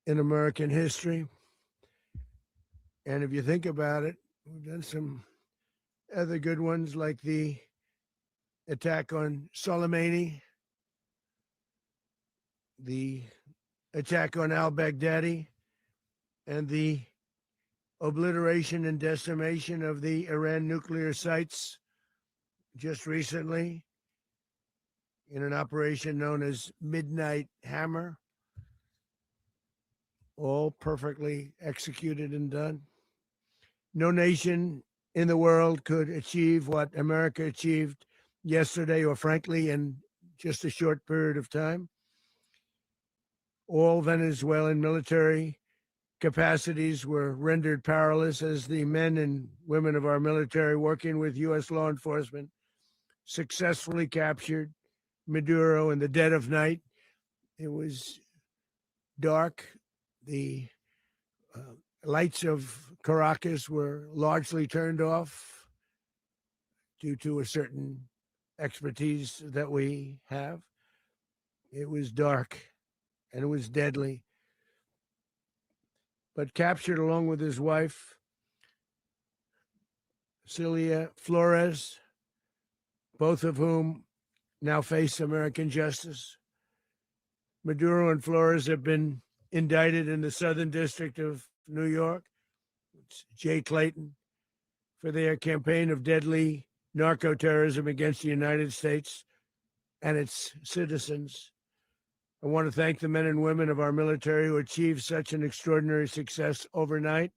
in American history. And if you think about it, we've done some other good ones like the attack on Soleimani, the attack on al-Baghdadi, and the obliteration and decimation of the Iran nuclear sites just recently in an operation known as Midnight Hammer, all perfectly executed and done. No nation in the world could achieve what America achieved yesterday, or frankly, in just a short period of time. All Venezuelan military capacities were rendered powerless as the men and women of our military, working with U.S. law enforcement, successfully captured Maduro in the dead of night. It was dark. The lights of Caracas were largely turned off due to a certain expertise that we have. It was dark and it was deadly. But captured along with his wife, Celia Flores, both of whom now face American justice. Maduro and Flores have been indicted in the Southern District of New York, it's Jay Clayton, for their campaign of deadly narco-terrorism against the United States and its citizens. I want to thank the men and women of our military who achieved such an extraordinary success overnight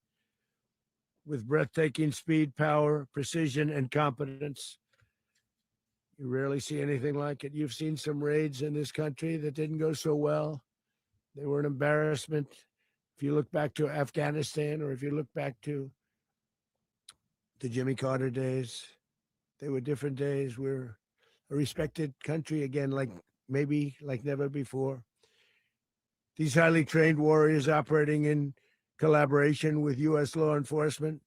with breathtaking speed, power, precision, and competence. You rarely see anything like it. You've seen some raids in this country that didn't go so well. They were an embarrassment. If you look back to Afghanistan, or if you look back to the Jimmy Carter days, they were different days. We're a respected country again, maybe like never before. These highly trained warriors operating in collaboration with U.S. law enforcement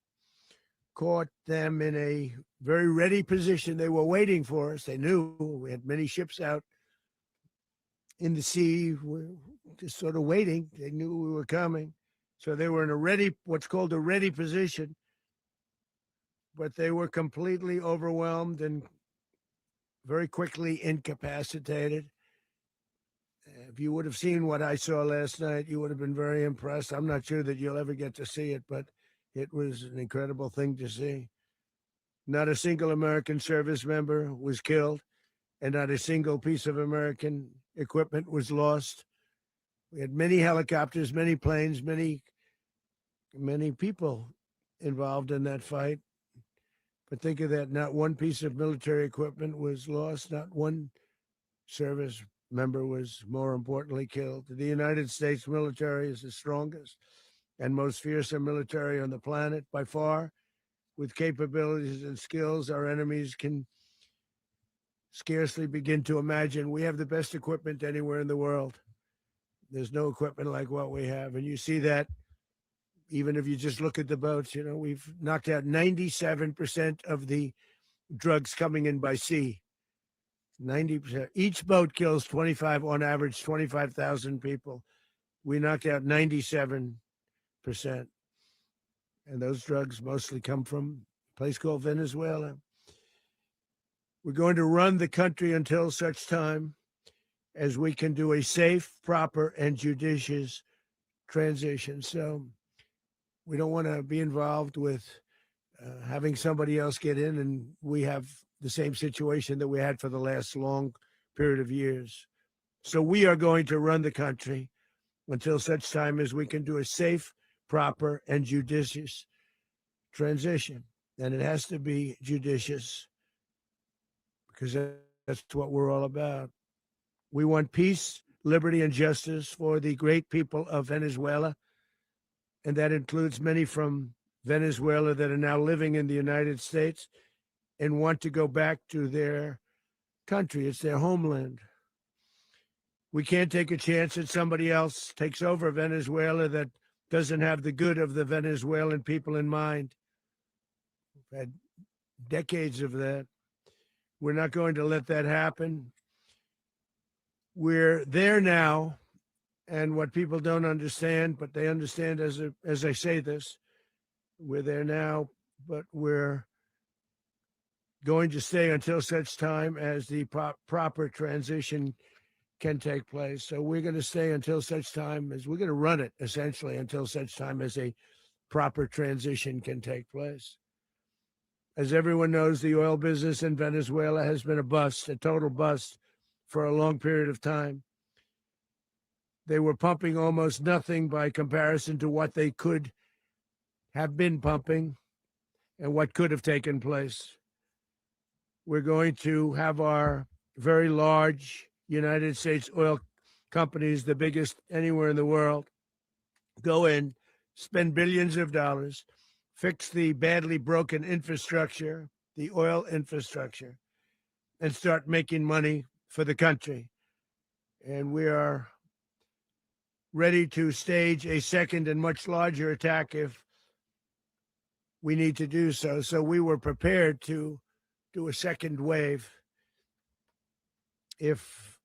caught them in a very ready position. They were waiting for us. They knew we had many ships out in the sea, just sort of waiting. They knew we were coming. So they were in a ready, what's called a ready position, but they were completely overwhelmed and very quickly incapacitated. If you would have seen what I saw last night, you would have been very impressed. I'm not sure that you'll ever get to see it, but it was an incredible thing to see. Not a single American service member was killed, and not a single piece of American equipment was lost. We had many helicopters, many planes, many people involved in that fight. But think of that, not one piece of military equipment was lost, not one service member was, more importantly, killed. The United States military is the strongest and most fearsome military on the planet by far, with capabilities and skills our enemies can scarcely begin to imagine. We have the best equipment anywhere in the world. There's no equipment like what we have. And you see that even if you just look at the boats. We've knocked out 97% of the drugs coming in by sea. 90%. Each boat kills on average, 25,000 people. We knocked out 97%. And those drugs mostly come from a place called Venezuela. We're going to run the country until such time as we can do a safe, proper, and judicious transition. So we don't want to be involved with having somebody else get in, and we have the same situation that we had for the last long period of years. So we are going to run the country until such time as we can do a safe, proper, and judicious transition. And it has to be judicious because that's what we're all about. We want peace, liberty, and justice for the great people of Venezuela. And that includes many from Venezuela that are now living in the United States and want to go back to their country. It's their homeland. We can't take a chance that somebody else takes over Venezuela that doesn't have the good of the Venezuelan people in mind. We've had decades of that. We're not going to let that happen. We're there now, And what people don't understand, but they understand as I say this, we're there now, but we're going to stay until such time as the proper transition can take place. So we're going to stay until such time as we're going to run it essentially until such time as a proper transition can take place. As everyone knows, the oil business in Venezuela has been a bust, a total bust for a long period of time. They were pumping almost nothing by comparison to what they could have been pumping and what could have taken place. We're going to have our very large United States oil companies, the biggest anywhere in the world, go in, spend billions of dollars, fix the badly broken infrastructure, the oil infrastructure, and start making money for the country. And we are ready to stage a second and much larger attack if we need to do so. So we were prepared to do a second wave if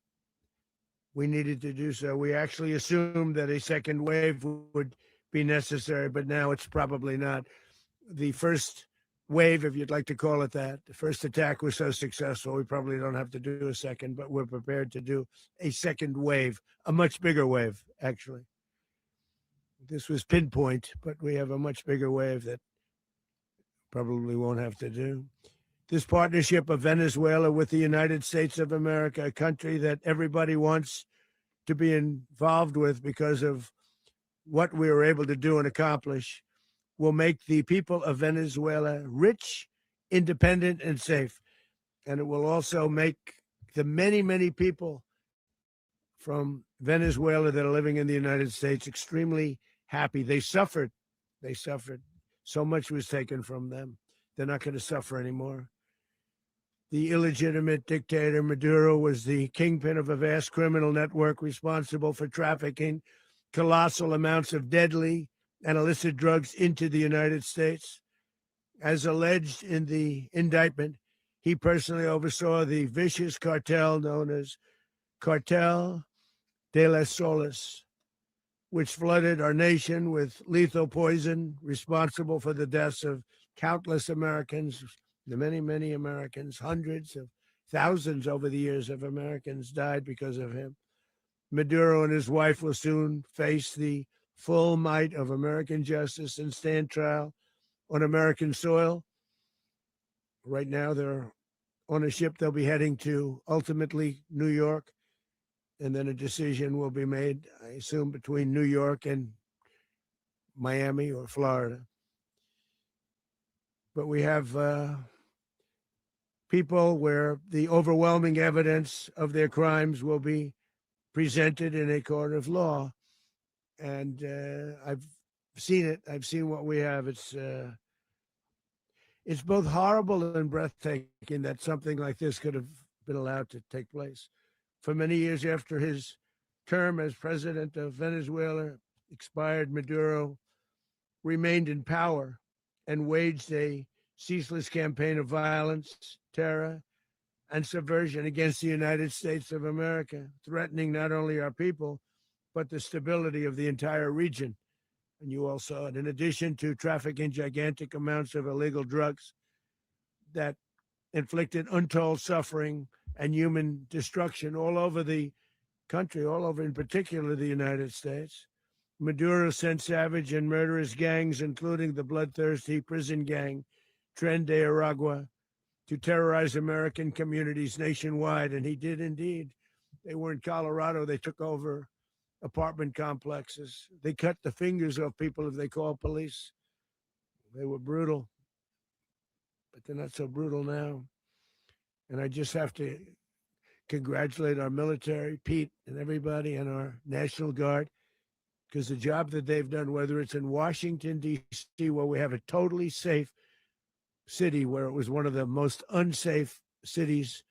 we needed to do so. We actually assumed that a second wave would be necessary, but now it's probably not. The first wave, if you'd like to call it that, the first attack was so successful, we probably don't have to do a second, but we're prepared to do a second wave, a much bigger wave, actually. This was pinpoint, but we have a much bigger wave that probably won't have to do. This partnership of Venezuela with the United States of America, a country that everybody wants to be involved with because of what we were able to do and accomplish, will make the people of Venezuela rich, independent, and safe. And it will also make the many, many people from Venezuela that are living in the United States extremely happy. They suffered. They suffered. So much was taken from them. They're not going to suffer anymore. The illegitimate dictator Maduro was the kingpin of a vast criminal network responsible for trafficking colossal amounts of deadly and illicit drugs into the United States. As alleged in the indictment, he personally oversaw the vicious cartel known as Cartel de las Solas, which flooded our nation with lethal poison, responsible for the deaths of countless Americans, the many, many Americans, hundreds of thousands over the years of Americans died because of him. Maduro and his wife will soon face the full might of American justice and stand trial on American soil. Right now, they're on a ship. They'll be heading to ultimately New York, and then a decision will be made, I assume, between New York and Miami or Florida. But we have people where the overwhelming evidence of their crimes will be presented in a court of law. And I've seen it. I've seen what we have. It's both horrible and breathtaking that something like this could have been allowed to take place. For many years after his term as president of Venezuela expired, Maduro remained in power and waged a ceaseless campaign of violence, terror, and subversion against the United States of America, threatening not only our people, but the stability of the entire region. And you all saw it. In addition to trafficking gigantic amounts of illegal drugs that inflicted untold suffering and human destruction all over the country, all over, in particular, the United States, Maduro sent savage and murderous gangs, including the bloodthirsty prison gang, Tren de Aragua, to terrorize American communities nationwide. And he did indeed. They were in Colorado. They took over apartment complexes. They cut the fingers off people if they called police. They were brutal, but they're not so brutal now. And I just have to congratulate our military, Pete, and everybody, and our National Guard, because the job that they've done, whether it's in Washington, D.C., where we have a totally safe city, where it was one of the most unsafe cities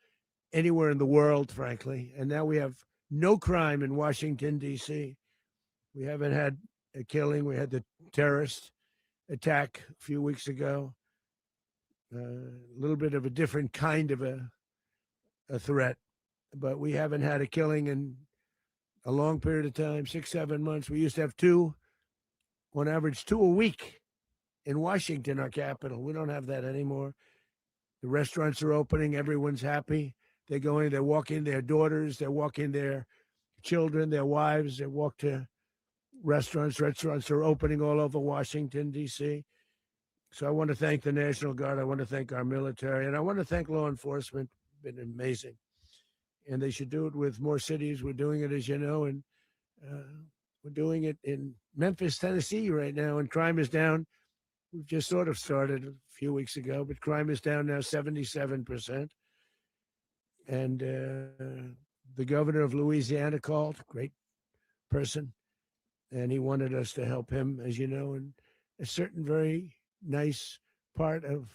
anywhere in the world, frankly, and now we have no crime in Washington, D.C. We haven't had a killing. We had the terrorist attack a few weeks ago. A little bit of a different kind of a threat, but we haven't had a killing in a long period of time, 6, 7 months. We used to have two, on average, 2 a week in Washington, our capital. We don't have that anymore. The restaurants are opening. Everyone's happy. They're going, they're walking their daughters, they're walking their children, their wives. They walk to restaurants. Restaurants are opening all over Washington, D.C. So I want to thank the National Guard. I want to thank our military. And I want to thank law enforcement. It's been amazing. And they should do it with more cities. We're doing it, as you know, and we're doing it in Memphis, Tennessee right now, and crime is down. We've just sort of started a few weeks ago, but crime is down now 77%. And the governor of Louisiana called, great person, and he wanted us to help him, as you know, in a certain very nice part of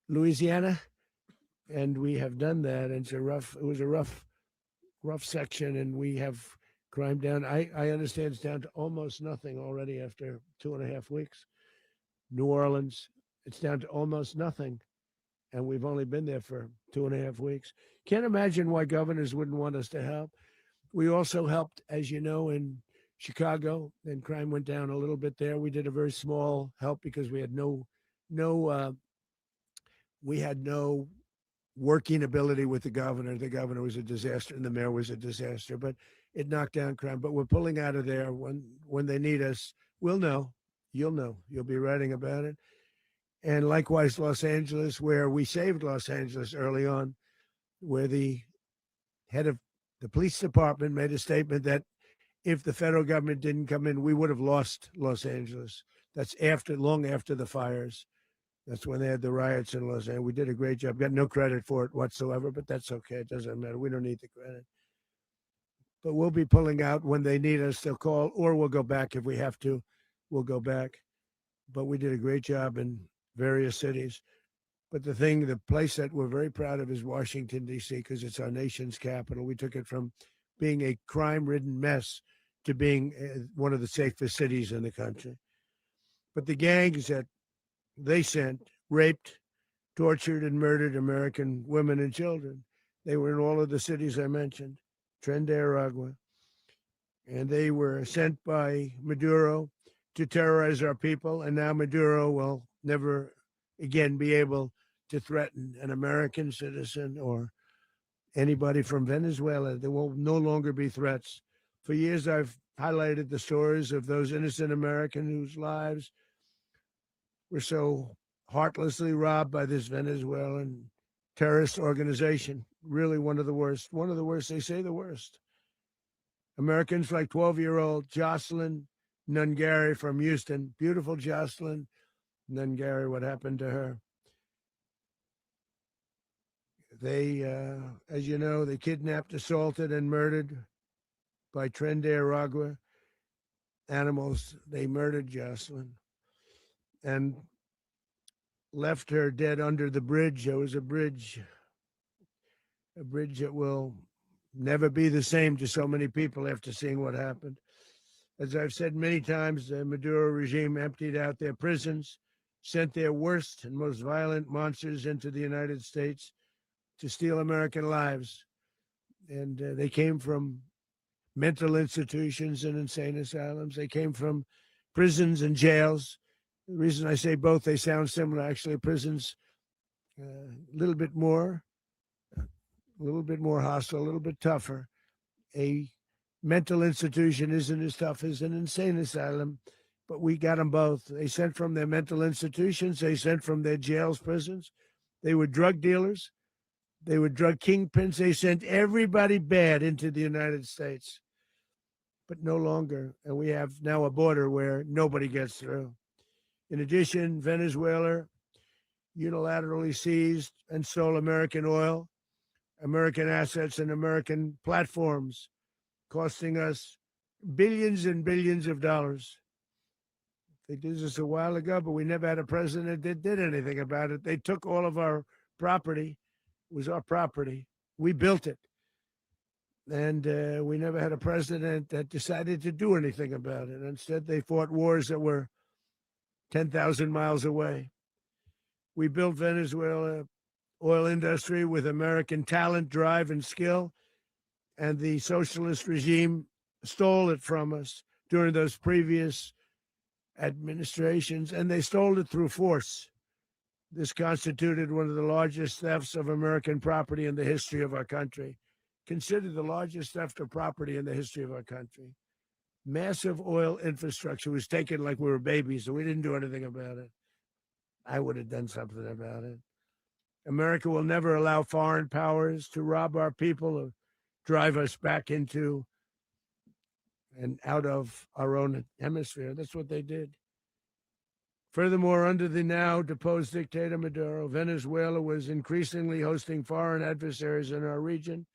Louisiana. And we have done that. And it was a rough section, and we have crime down. I understand it's down to almost nothing already after 2.5 weeks. New Orleans, it's down to almost nothing. And we've only been there for 2.5 weeks. Can't imagine why governors wouldn't want us to help. We also helped, as you know, in Chicago, and crime went down a little bit there. We did a very small help because we had no working ability with the governor. The governor was a disaster and the mayor was a disaster, but it knocked down crime. But we're pulling out of there. When they need us, we'll know. You'll know. You'll be writing about it. And likewise, Los Angeles, where we saved Los Angeles early on, where the head of the police department made a statement that if the federal government didn't come in, we would have lost Los Angeles. That's long after the fires. That's when they had the riots in Los Angeles. We did a great job. Got no credit for it whatsoever, but that's okay. It doesn't matter. We don't need the credit. But we'll be pulling out when they need us. They'll call, or we'll go back if we have to. We'll go back. But we did a great job in various cities. But the place that we're very proud of is Washington, D.C., because it's our nation's capital. We took it from being a crime-ridden mess to being one of the safest cities in the country. But the gangs that they sent raped, tortured, and murdered American women and children. They were in all of the cities I mentioned, Tren de Aragua. And they were sent by Maduro to terrorize our people. And now Maduro will never again be able to threaten an American citizen or anybody from Venezuela. There will no longer be threats. For years, I've highlighted the stories of those innocent Americans whose lives were so heartlessly robbed by this Venezuelan terrorist organization. Really one of the worst. One of the worst, they say the worst. Americans like 12-year-old Jocelyn Nungari from Houston. Beautiful Jocelyn Nungari, what happened to her? They, as you know, they kidnapped, assaulted, and murdered by Tren de Aragua animals. They murdered Jocelyn and left her dead under the bridge. There was a bridge that will never be the same to so many people after seeing what happened. As I've said many times, the Maduro regime emptied out their prisons, sent their worst and most violent monsters into the United States to steal American lives. And they came from mental institutions and insane asylums. They came from prisons and jails. The reason I say both, they sound similar. Actually, prisons, a little bit more hostile, a little bit tougher. A mental institution isn't as tough as an insane asylum, but we got them both. They sent from their mental institutions. They sent from their jails, prisons. They were drug dealers. They were drug kingpins. They sent everybody bad into the United States, but no longer. And we have now a border where nobody gets through. In addition, Venezuela unilaterally seized and stole American oil, American assets, and American platforms, costing us billions and billions of dollars. They did this a while ago, but we never had a president that did anything about it. They took all of our property. It was our property. We built it. And we never had a president that decided to do anything about it. Instead, they fought wars that were 10,000 miles away. We built Venezuela oil industry with American talent, drive, and skill. And the socialist regime stole it from us during those previous administrations, and they stole it through force. This constituted one of the largest thefts of American property in the history of our country. Considered the largest theft of property in the history of our country. Massive oil infrastructure was taken like we were babies, and we didn't do anything about it. I would have done something about it. America will never allow foreign powers to rob our people or drive us back into and out of our own hemisphere. That's what they did. Furthermore, under the now deposed dictator Maduro, Venezuela was increasingly hosting foreign adversaries in our region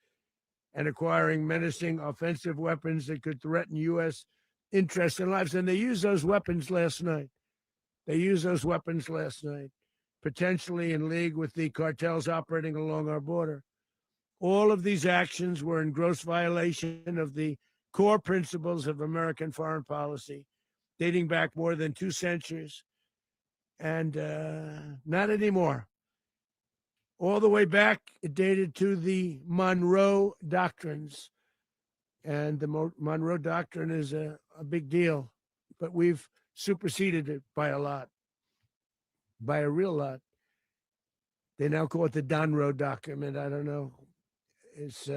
and acquiring menacing offensive weapons that could threaten U.S. interests and lives. And they used those weapons last night. Potentially in league with the cartels operating along our border. All of these actions were in gross violation of the core principles of American foreign policy, dating back more than 2 centuries. And not anymore. All the way back, it dated to the Monroe Doctrines. And the Monroe Doctrine is a big deal, but we've superseded it by a lot, by a real lot. They now call it the Donroe Document. I don't know. It's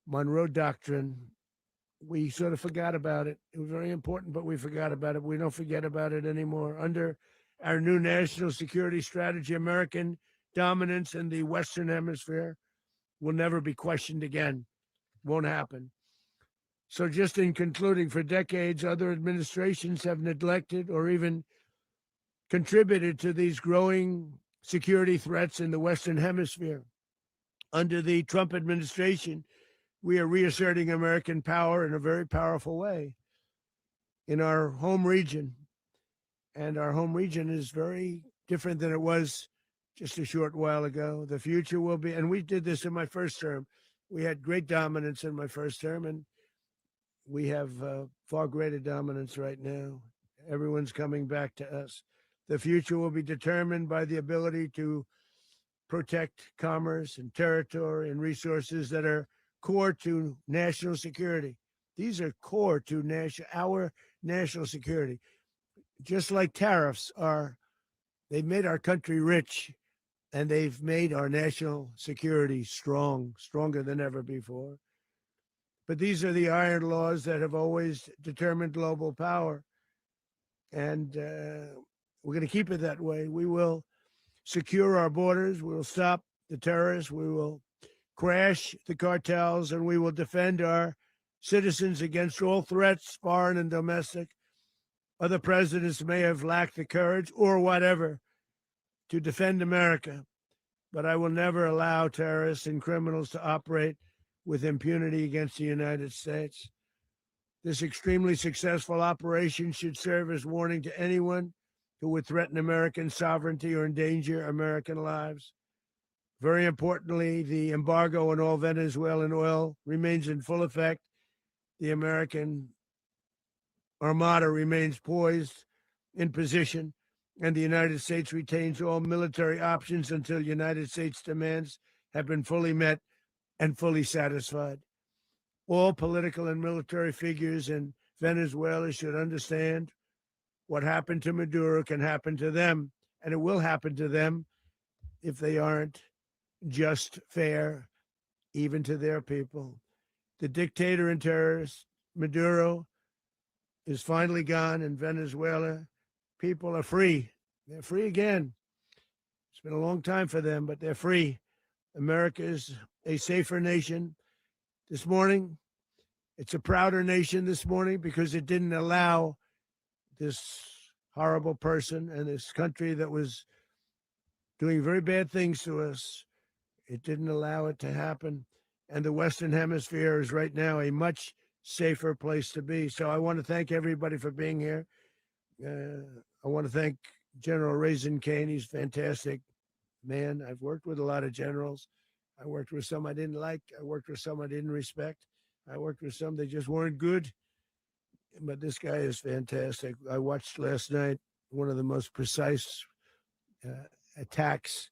Monroe Doctrine. We sort of forgot about it. It was very important, but we forgot about it. We don't forget about it anymore. Under our new national security strategy, American dominance in the Western Hemisphere will never be questioned again. Won't happen. So just in concluding, for decades, other administrations have neglected or even contributed to these growing security threats in the Western Hemisphere. Under the Trump administration, we are reasserting American power in a very powerful way in our home region. And our home region is very different than it was just a short while ago. The future will be, and we did this in my first term. We had great dominance in my first term, and we have far greater dominance right now. Everyone's coming back to us. The future will be determined by the ability to protect commerce and territory and resources that are core to national security. These are core to our national security. Just like tariffs are, they've made our country rich, and they've made our national security stronger than ever before. But these are the iron laws that have always determined global power. And we're going to keep it that way. We will secure our borders. We will stop the terrorists. We will crash the cartels, and we will defend our citizens against all threats, foreign and domestic. Other presidents may have lacked the courage or whatever to defend America, but I will never allow terrorists and criminals to operate with impunity against the United States. This extremely successful operation should serve as warning to anyone who would threaten American sovereignty or endanger American lives. Very importantly, the embargo on all Venezuelan oil remains in full effect. The American Armada remains poised in position, and the United States retains all military options until United States demands have been fully met and fully satisfied. All political and military figures in Venezuela should understand what happened to Maduro can happen to them, and it will happen to them if they aren't just fair, even to their people. The dictator and terrorist, Maduro, is finally gone in Venezuela. People are free. They're free again. It's been a long time for them, but they're free. America is a safer nation this morning. It's a prouder nation this morning because it didn't allow this horrible person and this country that was doing very bad things to us. It didn't allow it to happen. And the Western Hemisphere is right now a much safer place to be. So I want to thank everybody for being here. I want to thank General Raisin Kane. He's a fantastic man. I've worked with a lot of generals. I worked with some I didn't like. I worked with some I didn't respect. I worked with some that just weren't good. But this guy is fantastic. I watched last night one of the most precise attacks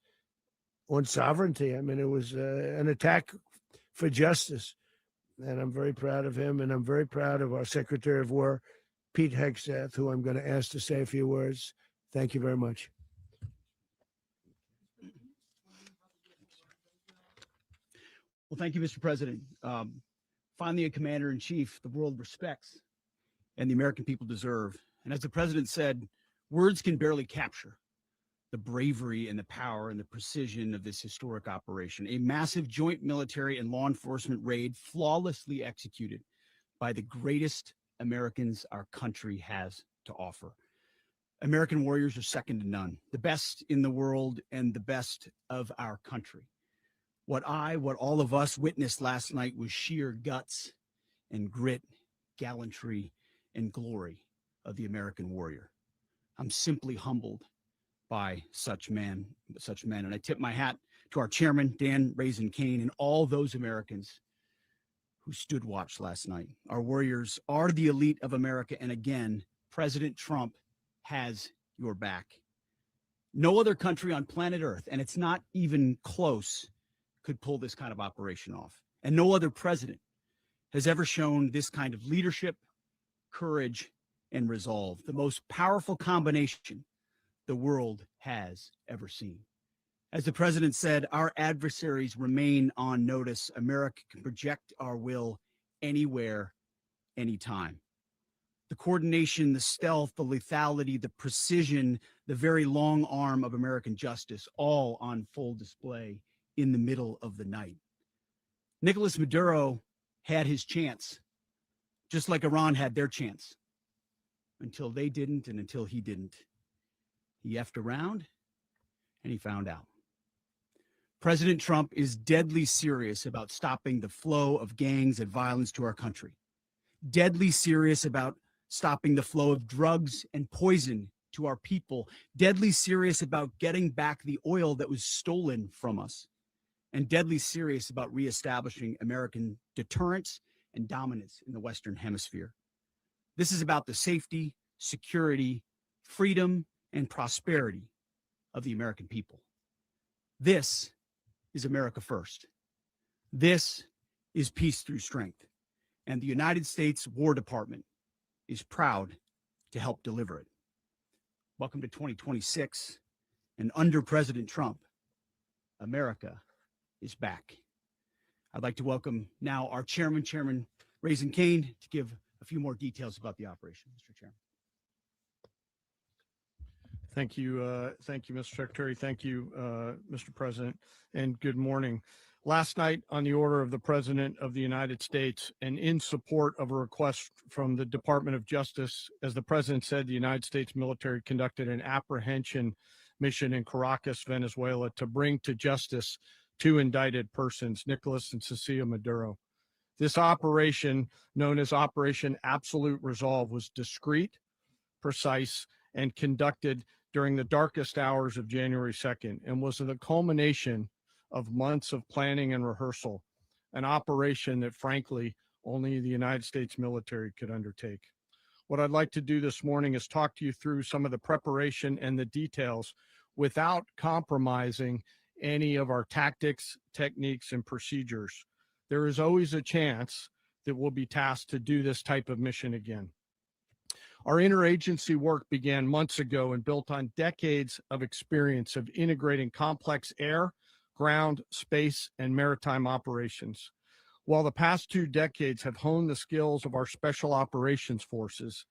on sovereignty. I mean, it was an attack for justice. and I'm very proud of him, and I'm very proud of our Secretary of War, Pete Hegseth, who I'm going to ask to say a few words. Thank you very much. Well, thank you, Mr. President. Finally, a commander-in-chief the world respects and the American people deserve. And as the president said, words can barely capture the bravery and the power and the precision of this historic operation, a massive joint military and law enforcement raid flawlessly executed by the greatest Americans our country has to offer. American warriors are second to none, the best in the world and the best of our country. What all of us witnessed last night was sheer guts and grit, gallantry, and glory of the American warrior. I'm simply humbled by such men. And I tip my hat to our chairman, Dan Raisin Kane, and all those Americans who stood watch last night. Our warriors are the elite of America. And again, President Trump has your back. No other country on planet Earth, and it's not even close, could pull this kind of operation off. And no other president has ever shown this kind of leadership, courage, and resolve, the most powerful combination the world has ever seen. As the president said, our adversaries remain on notice. America can project our will anywhere, anytime. The coordination, the stealth, the lethality, the precision, the very long arm of American justice, all on full display in the middle of the night. Nicolas Maduro had his chance, just like Iran had their chance, until they didn't and until he didn't. He effed around and he found out. President Trump is deadly serious about stopping the flow of gangs and violence to our country, deadly serious about stopping the flow of drugs and poison to our people, deadly serious about getting back the oil that was stolen from us, and deadly serious about reestablishing American deterrence and dominance in the Western Hemisphere. This is about the safety, security, freedom, and prosperity of the American people. This is America first. This is peace through strength. And the United States War Department is proud to help deliver it. Welcome to 2026. And under President Trump, America is back. I'd like to welcome now our chairman, Chairman Raisin Kane, to give a few more details about the operation. Mr. Chairman. Thank you, Mr. Secretary. Thank you, Mr. President, and good morning. Last night, on the order of the President of the United States and in support of a request from the Department of Justice, as the President said, the United States military conducted an apprehension mission in Caracas, Venezuela, to bring to justice two indicted persons, Nicolas and Cecilia Maduro. This operation, known as Operation Absolute Resolve, was discreet, precise, and conducted during the darkest hours of January 2nd and was the culmination of months of planning and rehearsal, an operation that, frankly, only the United States military could undertake. What I'd like to do this morning is talk to you through some of the preparation and the details without compromising any of our tactics, techniques, and procedures. There is always a chance that we'll be tasked to do this type of mission again. Our interagency work began months ago and built on decades of experience of integrating complex air, ground, space, and maritime operations. While the past 2 decades have honed the skills of our special operations forces,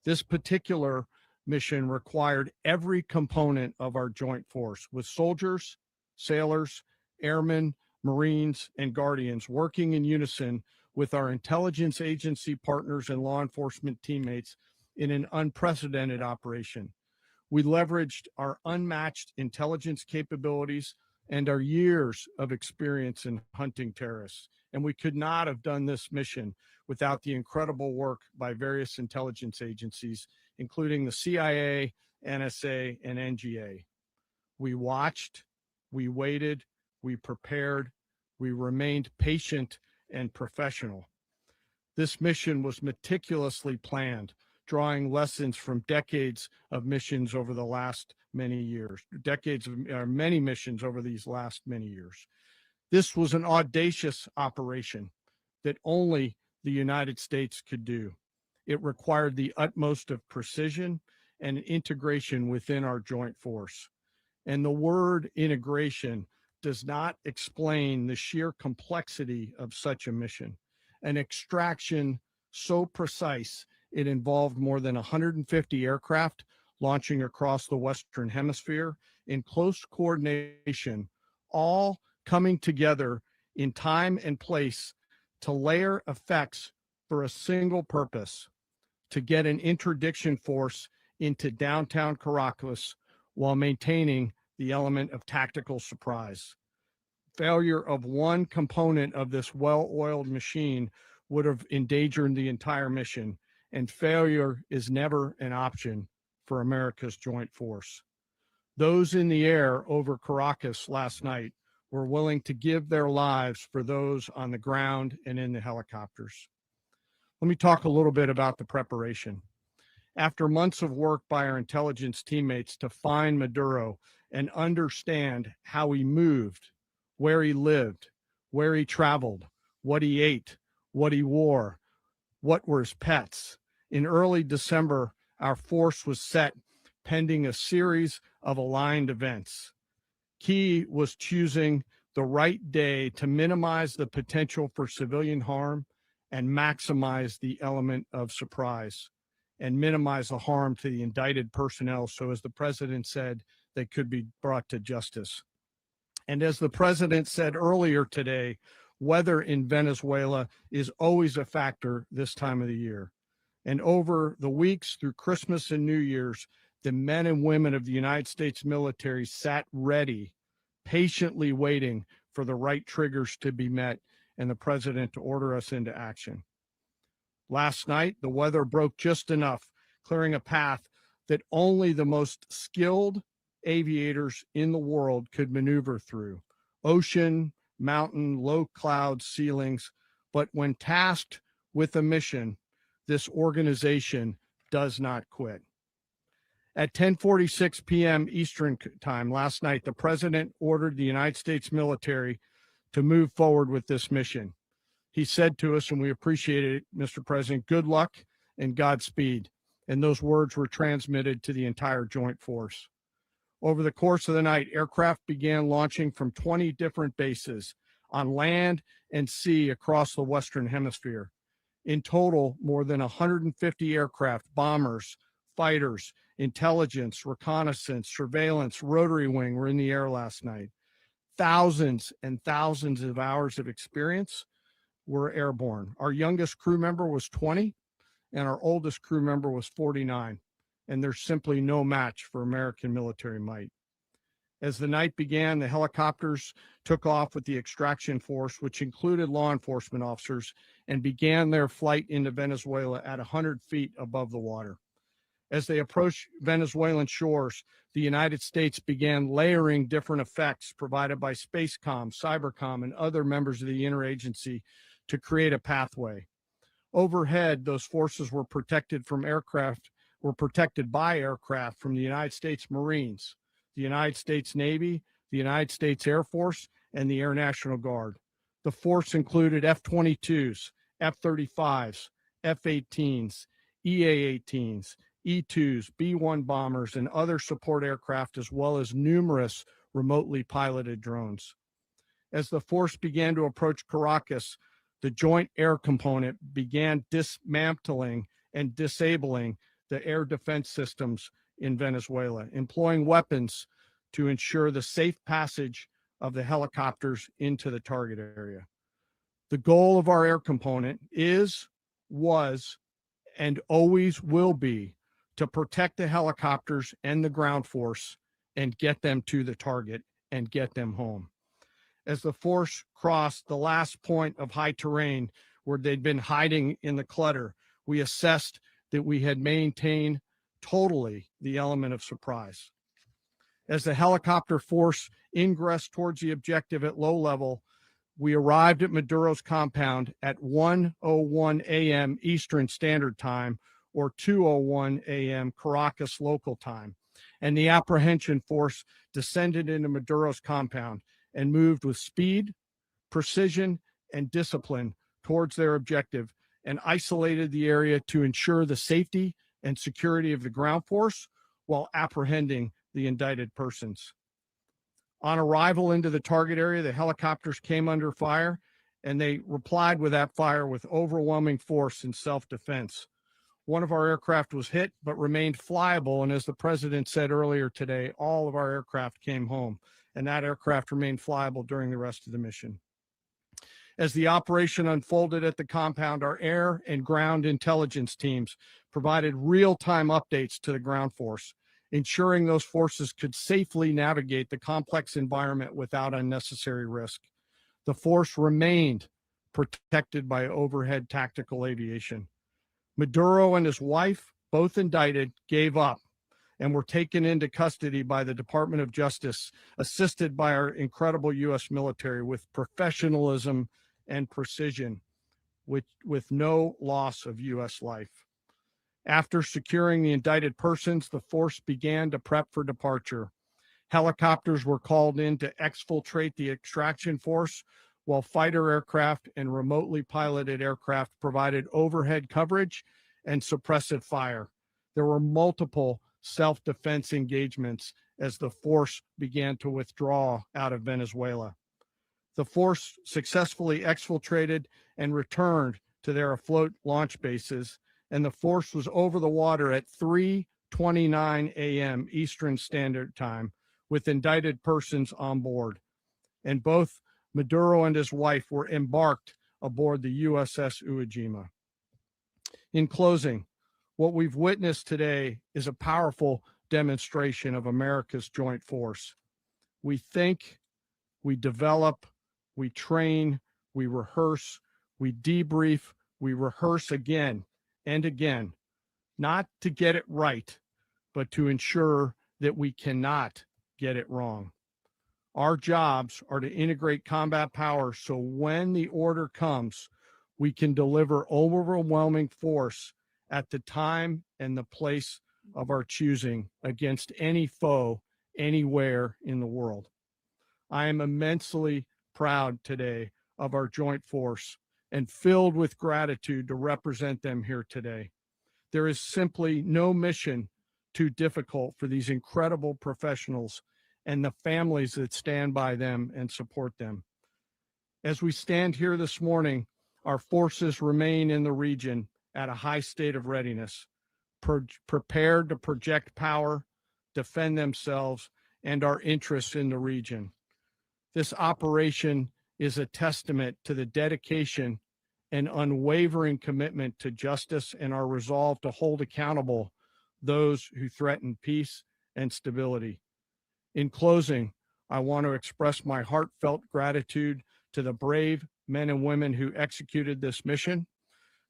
this particular mission required every component of our joint force, with soldiers, sailors, airmen, Marines, and Guardians working in unison with our intelligence agency partners and law enforcement teammates in an unprecedented operation. We leveraged our unmatched intelligence capabilities and our years of experience in hunting terrorists. And we could not have done this mission without the incredible work by various intelligence agencies, including the CIA, NSA, and NGA. We watched, we waited, we prepared, we remained patient and professional. This mission was meticulously planned, drawing lessons from decades of missions over the last many years, many missions over these last many years. This was an audacious operation, that only the United States could do. It required the utmost of precision and integration within our joint force. And the word integration does not explain the sheer complexity of such a mission. An extraction so precise, it involved more than 150 aircraft launching across the Western Hemisphere in close coordination, all coming together in time and place to layer effects for a single purpose: to get an interdiction force into downtown Caracas while maintaining the element of tactical surprise. Failure of one component of this well-oiled machine would have endangered the entire mission, and failure is never an option for America's joint force. Those in the air over Caracas last night were willing to give their lives for those on the ground and in the helicopters. Let me talk a little bit about the preparation. After months of work by our intelligence teammates to find Maduro and understand how he moved, where he lived, where he traveled, what he ate, what he wore, what were his pets, in early December, our force was set pending a series of aligned events. Key was choosing the right day to minimize the potential for civilian harm and maximize the element of surprise, and minimize the harm to the indicted personnel, so as the president said, they could be brought to justice. And as the president said earlier today, weather in Venezuela is always a factor this time of the year. And over the weeks through Christmas and New Year's, the men and women of the United States military sat ready, patiently waiting for the right triggers to be met and the president to order us into action. Last night, the weather broke just enough, clearing a path that only the most skilled aviators in the world could maneuver through. Ocean, mountain, low cloud ceilings. But when tasked with a mission, this organization does not quit. At 10:46 p.m. Eastern time last night, the president ordered the United States military to move forward with this mission. He said to us, and we appreciate it, Mr. President, good luck and Godspeed. And those words were transmitted to the entire joint force. Over the course of the night, aircraft began launching from 20 different bases on land and sea across the Western Hemisphere. In total, more than 150 aircraft, bombers, fighters, intelligence, reconnaissance, surveillance, rotary wing were in the air last night. Thousands and thousands of hours of experience were airborne. Our youngest crew member was 20, and our oldest crew member was 49, and there's simply no match for American military might. As the night began, the helicopters took off with the extraction force, which included law enforcement officers, and began their flight into Venezuela at 100 feet above the water. As they approached Venezuelan shores, the United States began layering different effects provided by Spacecom, Cybercom, and other members of the interagency to create a pathway. Overhead, those forces were protected by aircraft from the United States Marines, the United States Navy, the United States Air Force, and the Air National Guard. The force included F-22s, F-35s, F-18s, EA-18s, E-2s, B-1 bombers, and other support aircraft, as well as numerous remotely piloted drones. As the force began to approach Caracas, the Joint Air Component began dismantling and disabling the air defense systems in Venezuela, employing weapons to ensure the safe passage of the helicopters into the target area. The goal of our air component was, and always will be to protect the helicopters and the ground force and get them to the target and get them home. As the force crossed the last point of high terrain where they'd been hiding in the clutter, we assessed that we had maintained totally the element of surprise. As the helicopter force ingressed towards the objective at low level, we arrived at Maduro's compound at 1:01 a.m. Eastern Standard Time, or 2:01 a.m. Caracas local time, and the apprehension force descended into Maduro's compound and moved with speed, precision, and discipline towards their objective and isolated the area to ensure the safety and security of the ground force while apprehending the indicted persons. On arrival into the target area, the helicopters came under fire, and they replied with that fire with overwhelming force in self-defense. One of our aircraft was hit, but remained flyable. And as the president said earlier today, all of our aircraft came home, and that aircraft remained flyable during the rest of the mission. As the operation unfolded at the compound, our air and ground intelligence teams provided real-time updates to the ground force, ensuring those forces could safely navigate the complex environment without unnecessary risk. The force remained protected by overhead tactical aviation. Maduro and his wife, both indicted, gave up and were taken into custody by the Department of Justice, assisted by our incredible U.S. military with professionalism and precision, with no loss of U.S. life. After securing the indicted persons, the force began to prep for departure. Helicopters were called in to exfiltrate the extraction force, while fighter aircraft and remotely piloted aircraft provided overhead coverage and suppressive fire. There were multiple self-defense engagements as the force began to withdraw out of Venezuela. The force successfully exfiltrated and returned to their afloat launch bases, and the force was over the water at 3:29 a.m. Eastern Standard Time with indicted persons on board. And both Maduro and his wife were embarked aboard the USS Iwo Jima. In closing, what we've witnessed today is a powerful demonstration of America's joint force. We think, we develop, we train, we rehearse, we debrief, we rehearse again and again, not to get it right, but to ensure that we cannot get it wrong. Our jobs are to integrate combat power so when the order comes, we can deliver overwhelming force at the time and the place of our choosing against any foe anywhere in the world. I am immensely proud today of our joint force and filled with gratitude to represent them here today. There is simply no mission too difficult for these incredible professionals and the families that stand by them and support them. As we stand here this morning, our forces remain in the region at a high state of readiness, prepared to project power, defend themselves, and our interests in the region. This operation is a testament to the dedication and unwavering commitment to justice and our resolve to hold accountable those who threaten peace and stability. In closing, I want to express my heartfelt gratitude to the brave men and women who executed this mission.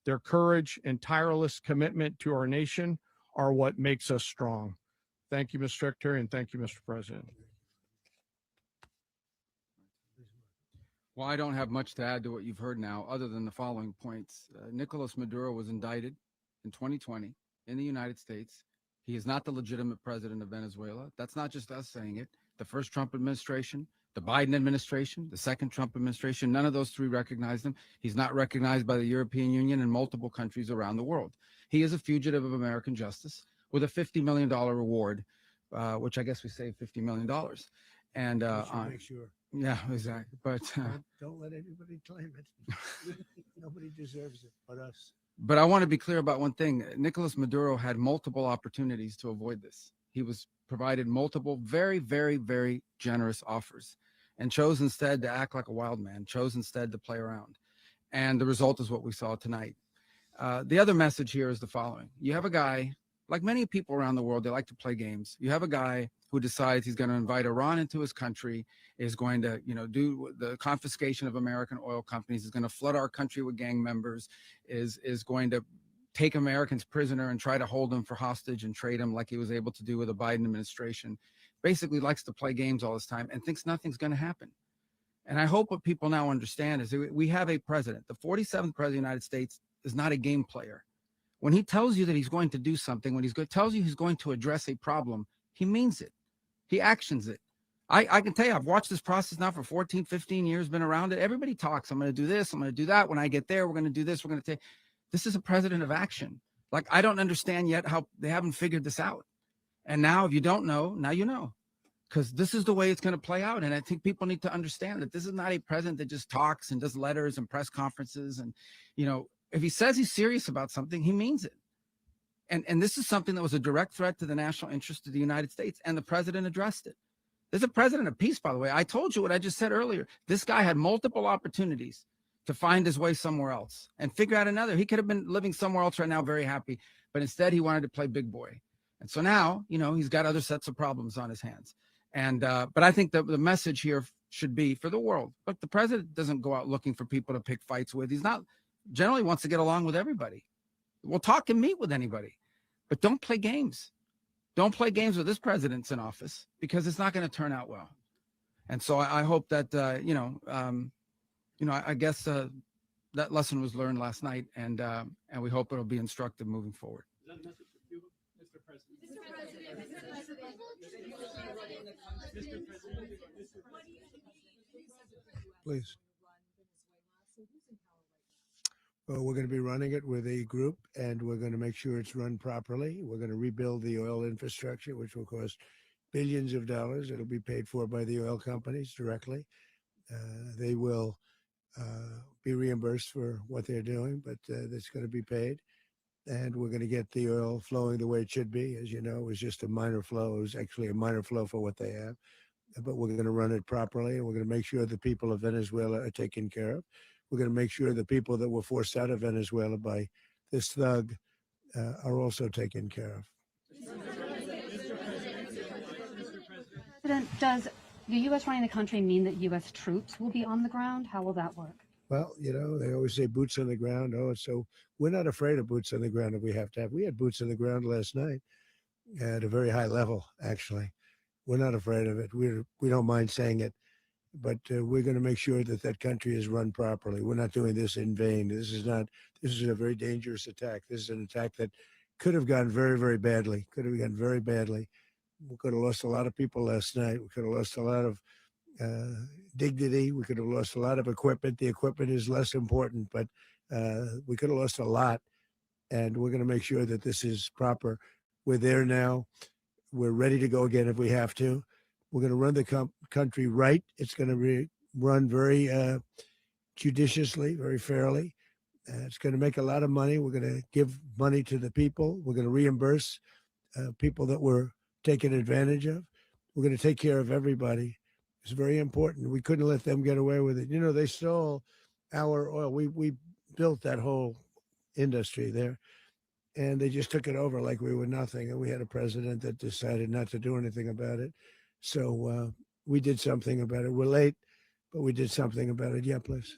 Their courage and tireless commitment to our nation are what makes us strong. Thank you, Mr. Secretary, and thank you, Mr. President. Well, I don't have much to add to what you've heard now, other than the following points. Nicolas Maduro was indicted in 2020 in the United States. He is not the legitimate president of Venezuela. That's not just us saying it. The first Trump administration, the Biden administration, the second Trump administration, none of those three recognized him. He's not recognized by the European Union and multiple countries around the world. He is a fugitive of American justice with a $50 million reward, which I guess we saved $50 million. And make sure. yeah, exactly. But Don't let anybody claim it. Nobody deserves it but us. But I want to be clear about one thing. Nicolas Maduro had multiple opportunities to avoid this. He was provided multiple very, very, very generous offers and chose instead to act like a wild man, chose instead to play around. And the result is what we saw tonight. The other message here is the following. You have a guy, like many people around the world, they like to play games. You have a guy who decides he's going to invite Iran into his country, is going to, do the confiscation of American oil companies, is going to flood our country with gang members, is going to take Americans prisoner and try to hold them for hostage and trade them like he was able to do with the Biden administration. Basically likes to play games all this time and thinks nothing's going to happen. And I hope what people now understand is that we have a president. The 47th president of the United States is not a game player. When he tells you that he's going to do something, when tells you he's going to address a problem, he means it. He actions it. I can tell you, I've watched this process now for 14, 15 years, been around it. Everybody talks. I'm going to do this. I'm going to do that. When I get there, we're going to do this. We're going to take, this is a president of action. Like, I don't understand yet how they haven't figured this out. And now if you don't know, now you know, because this is the way it's going to play out. And I think people need to understand that this is not a president that just talks and does letters and press conferences. And, you know, if he says he's serious about something, he means it. And this is something that was a direct threat to the national interest of the United States. And the president addressed it. There's a president of peace, by the way. I told you what I just said earlier. This guy had multiple opportunities to find his way somewhere else and figure out another. He could have been living somewhere else right now, very happy, but instead he wanted to play big boy. And so now, you know, he's got other sets of problems on his hands. And, but I think that the message here should be for the world. Look, the president doesn't go out looking for people to pick fights with. He's not, generally wants to get along with everybody. We'll talk and meet with anybody, but don't play games. Don't play games with this president's in office, because it's not going to turn out well. And so I hope that, I guess that lesson was learned last night, and we hope it'll be instructive moving forward. Is that a message for Cuba, Mr. President? Please. Well, we're going to be running it with a group, and we're going to make sure it's run properly. We're going to rebuild the oil infrastructure, which will cost billions of dollars. It'll be paid for by the oil companies directly. They will be reimbursed for what they're doing, but that's going to be paid. And we're going to get the oil flowing the way it should be. As you know, it was just a minor flow. It was actually a minor flow for what they have. But we're going to run it properly, and we're going to make sure the people of Venezuela are taken care of. We're going to make sure the people that were forced out of Venezuela by this thug are also taken care of. President, does the U.S. running the country mean that U.S. troops will be on the ground? How will that work? Well, you know, they always say boots on the ground. Oh, so we're not afraid of boots on the ground if we have to have. We had boots on the ground last night at a very high level, actually. We're not afraid of it. We don't mind saying it. But we're going to make sure that that country is run properly. We're not doing this in vain. This is a very dangerous attack. This is an attack that could have gone very, very badly. Could have gone very badly. We could have lost a lot of people last night. We could have lost a lot of dignity. We could have lost a lot of equipment. The equipment is less important, but we could have lost a lot. And we're going to make sure that this is proper. We're there now. We're ready to go again if we have to. We're going to run the country right. It's going to be run very judiciously, very fairly. It's going to make a lot of money. We're going to give money to the people. We're going to reimburse people that were taken advantage of. We're going to take care of everybody. It's very important. We couldn't let them get away with it. You know, they stole our oil. We built that whole industry there, and they just took it over like we were nothing. And we had a president that decided not to do anything about it. So we did something about it. We're late, but we did something about it. Yeah, please.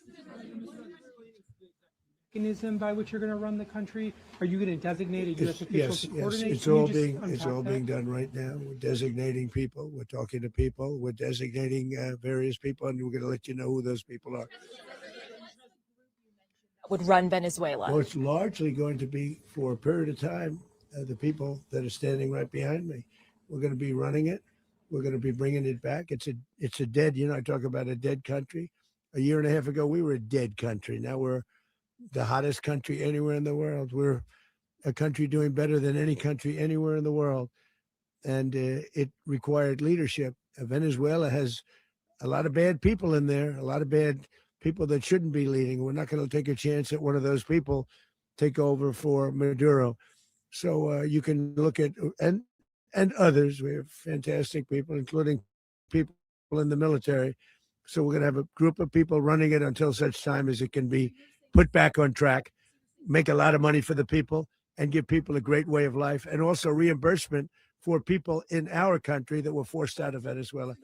Mechanism by which you're going to run the country? Are you going to designate a U.S. official to coordinate? It's all being done right now. We're designating people. We're talking to people. We're designating various people, and we're going to let you know who those people are. Would run Venezuela? Well, it's largely going to be for a period of time. The people that are standing right behind me, we're going to be running it. We're going to be bringing it back. It's a dead. You know, I talk about a dead country. A year and a half ago, we were a dead country. Now we're the hottest country anywhere in the world. We're a country doing better than any country anywhere in the world. And it required leadership. Venezuela has a lot of bad people in there, a lot of bad people that shouldn't be leading. We're not going to take a chance that one of those people take over for Maduro. So you can look at, and others. We have fantastic people, including people in the military. So we're going to have a group of people running it until such time as it can be put back on track, make a lot of money for the people, and give people a great way of life, and also reimbursement for people in our country that were forced out of Venezuela.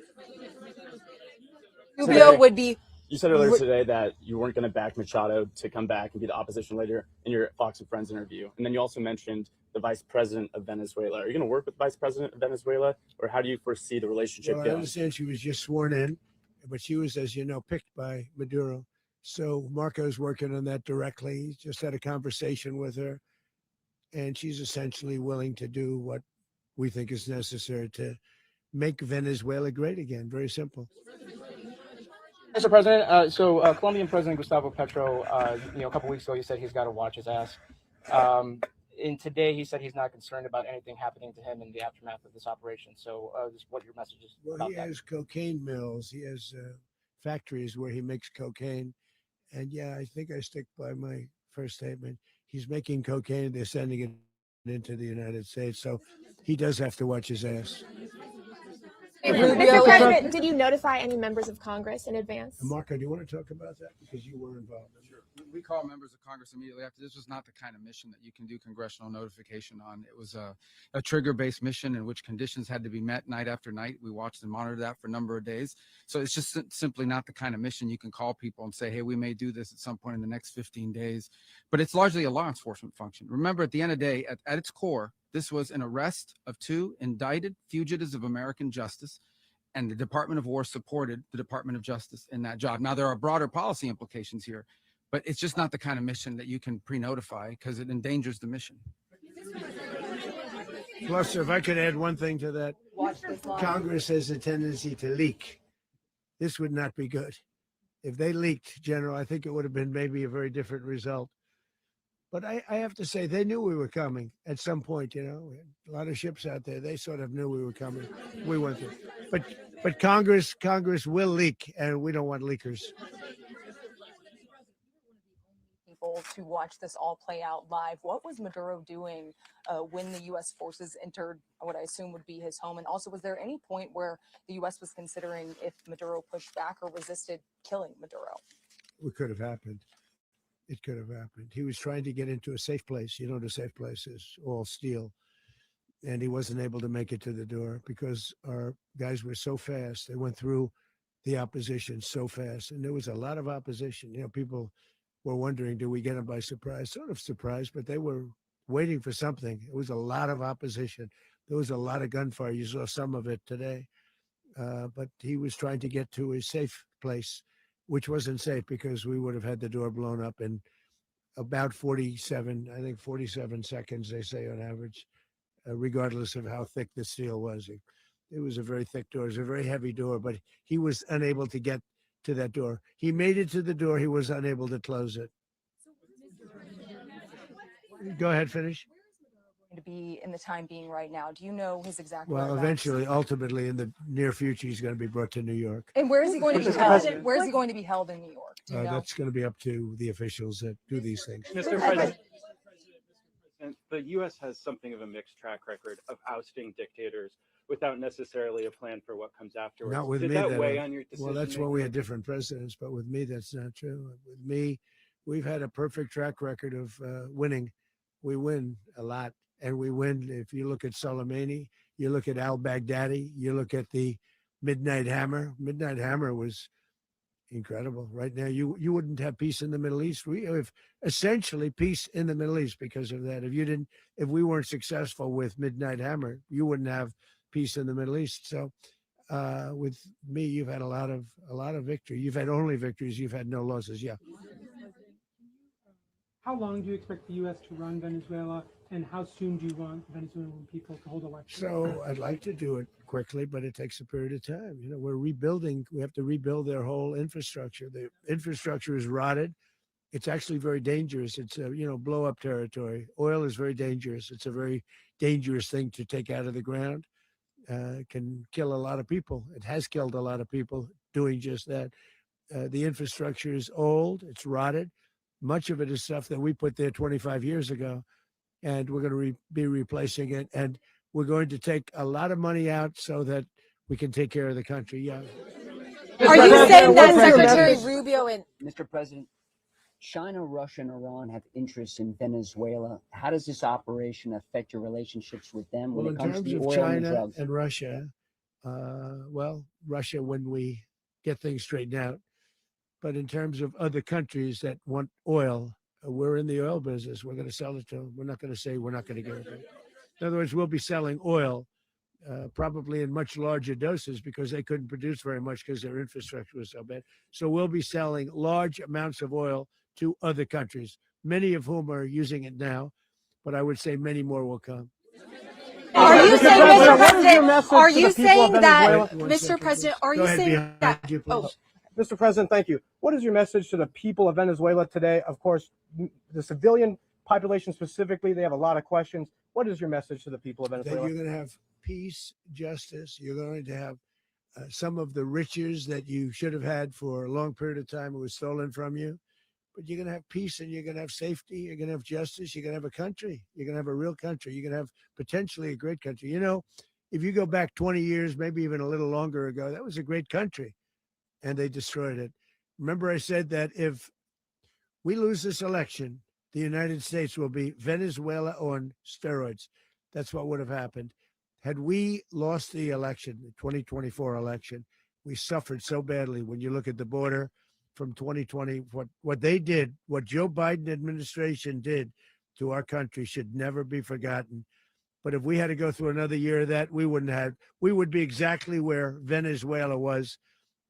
Rubio would be. You said earlier today that you weren't going to back Machado to come back and be the opposition leader in your Fox and Friends interview. And then you also mentioned the vice president of Venezuela. Are you going to work with the vice president of Venezuela, or how do you foresee the relationship Well, going? I understand she was just sworn in, but she was, as you know, picked by Maduro. So Marco's working on that directly. He just had a conversation with her, and she's essentially willing to do what we think is necessary to make Venezuela great again. Very simple. Mr. President, Colombian President Gustavo Petro, a couple weeks ago, he said he's got to watch his ass. And today he said he's not concerned about anything happening to him in the aftermath of this operation. So just what your message is Well, about he that. has cocaine mills. He has factories where he makes cocaine. And yeah, I think I stick by my first statement. He's making cocaine. They're sending it into the United States. So he does have to watch his ass. Mr. President, did you notify any members of Congress in advance? Marco, do you want to talk about that? Because you were involved. Sure. We called members of Congress immediately after. This was not the kind of mission that you can do congressional notification on. It was a trigger-based mission in which conditions had to be met night after night. We watched and monitored that for a number of days. So it's just simply not the kind of mission you can call people and say, hey, we may do this at some point in the next 15 days. But it's largely a law enforcement function. Remember, at the end of the day, at its core, this was an arrest of 2 indicted fugitives of American justice. And the Department of War supported the Department of Justice in that job. Now, there are broader policy implications here, but it's just not the kind of mission that you can pre-notify because it endangers the mission. Plus, if I could add one thing to that, Congress has a tendency to leak. This would not be good. If they leaked, General, I think it would have been maybe a very different result. But I have to say, they knew we were coming at some point, A lot of ships out there, they sort of knew we were coming. We went through. But Congress will leak, and we don't want leakers. People to watch this all play out live. What was Maduro doing when the U.S. forces entered what I assume would be his home? And also, was there any point where the U.S. was considering if Maduro pushed back or resisted killing Maduro? It could have happened. It could have happened. He was trying to get into a safe place. The safe place is all steel. And he wasn't able to make it to the door because our guys were so fast. They went through the opposition so fast. And there was a lot of opposition. People were wondering, do we get him by surprise? Sort of surprised, but they were waiting for something. It was a lot of opposition. There was a lot of gunfire. You saw some of it today. But he was trying to get to a safe place, which wasn't safe because we would have had the door blown up in about 47 seconds, they say on average, regardless of how thick the steel was. It was a very thick door. It was a very heavy door, but he was unable to get to that door. He made it to the door. He was unable to close it. Go ahead, finish. To be in the time being right now, do you know his exact Well, whereabouts? eventually, ultimately, in the near future, he's going to be brought to New York. And where is he going to be held? Where is he going to be held in New York? Do you know? That's going to be up to the officials that do these things. Mr. President, the U.S. has something of a mixed track record of ousting dictators without necessarily a plan for what comes afterwards. Not with Did me. that weigh on your decision? Well, that's why we had different presidents, but with me, that's not true. With me, we've had a perfect track record of winning. We win a lot, and we win. If you look at Soleimani, you look at al-Baghdadi, you look at the Midnight Hammer. Midnight Hammer was incredible. Right now, you wouldn't have peace in the Middle East. We have essentially peace in the Middle East because of that. If we weren't successful with Midnight Hammer, you wouldn't have peace in the Middle East. So with me, you've had a lot of victory. You've had only victories. You've had no losses. Yeah. How long do you expect the U.S. to run Venezuela, and how soon do you want Venezuelan people to hold elections? So I'd like to do it quickly, but it takes a period of time. We're rebuilding. We have to rebuild their whole infrastructure. The infrastructure is rotted. It's actually very dangerous. It's blow up territory. Oil is very dangerous. It's a very dangerous thing to take out of the ground. It can kill a lot of people. It has killed a lot of people doing just that. The infrastructure is old. It's rotted. Much of it is stuff that we put there 25 years ago, and we're going to be replacing it. And we're going to take a lot of money out so that we can take care of the country. Yeah. Are you saying that Secretary Rubio and Mr. President, China, Russia, and Iran have interests in Venezuela. How does this operation affect your relationships with them when Well, it in comes to terms the of oil China and the drugs? and Russia, Russia, when we get things straightened out. But in terms of other countries that want oil, we're in the oil business. We're going to sell it to them. We're not going to say we're not going to give it to them. In other words, we'll be selling oil probably in much larger doses because they couldn't produce very much because their infrastructure was so bad. So we'll be selling large amounts of oil to other countries, many of whom are using it now, but I would say many more will come. Are you you Mr. saying, President, Mr. what is your President, message are to the you people of saying that, Venezuela? Wait one Mr. second, President, please. are Go you ahead, saying behind that? you, please. Mr. President, thank you. What is your message to the people of Venezuela today? Of course, the civilian population specifically, they have a lot of questions. What is your message to the people of That Venezuela? you're going to have peace, justice. You're going to have some of the riches that you should have had for a long period of time. It was stolen from you. But you're going to have peace and you're going to have safety. You're going to have justice. You're going to have a country. You're going to have a real country. You're going to have potentially a great country. You know, if you go back 20 years, maybe even a little longer ago, that was a great country and they destroyed it. Remember, I said that if we lose this election, the United States will be Venezuela on steroids. That's what would have happened. Had we lost the election, the 2024 election, we suffered so badly. When you look at the border from 2020, what they did, what Joe Biden administration did to our country should never be forgotten. But if we had to go through another year of that, we would be exactly where Venezuela was